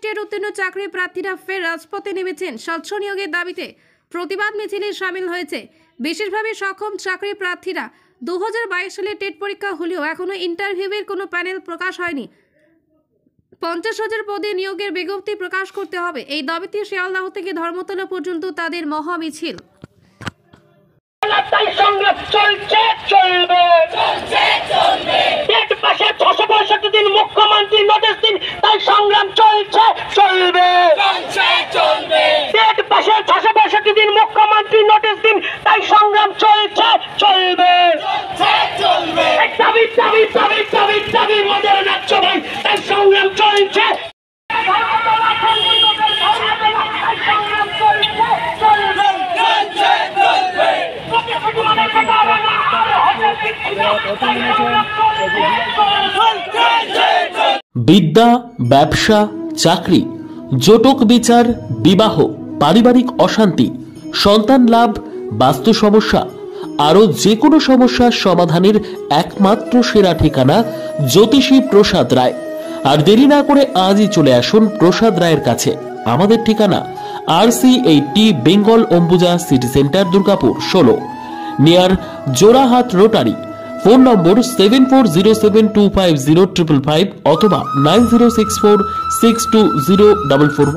TET উত্তীর্ণ চাকরি প্রার্থীরা ফের রাজপথে নেমেছেন স্বচ্ছ নিয়োগের দাবিতে। প্রতিবাদ মিছিলে শামিল হয়েছে বিশেষভাবে সক্ষম চাকরি প্রার্থীরা। 2022 সালে টেট পরীক্ষা হলেও এখনো ইন্টারভিউয়ের কোনো প্যানেল প্রকাশ হয়নি। 50,000 পদে নিয়োগের বিজ্ঞপ্তি প্রকাশ করতে হবে। এই দাবিতে শিয়ালদহ থেকে ধর্মতলা পর্যন্ত তাদের মহা মিছিল। মুখ্যমন্ত্রী নোটিশ দিন, তাই সংগ্রাম চলছে চলবে। পেট পাশে 665 দিন মুখ্যমন্ত্রী নোটিশ দিন, তাই সংগ্রাম চলছে চলবে। দাবি দাবি দাবি দাবি দাবি মদের নাচ্ছ ভাই, তাই সংগ্রাম চলছে। বিদ্যা, ব্যবসা, চাকরি, জটক বিচার, বিবাহ, পারিবারিক অশান্তি, সন্তান লাভ, বাস্তু সমস্যা, আরো যে কোনো সমস্যার সমাধানের একমাত্র সেরা ঠিকানা জ্যোতিষী প্রসাদ রায়। আর দেরি না করে আজই চলে আসুন প্রসাদ রায়ের কাছে। আমাদের ঠিকানা RC80 Bengal Ambuja city centre, Durgapur 16, near Jorhat rotary. Phone নম্বর 7407250555 অথবা 9064620444।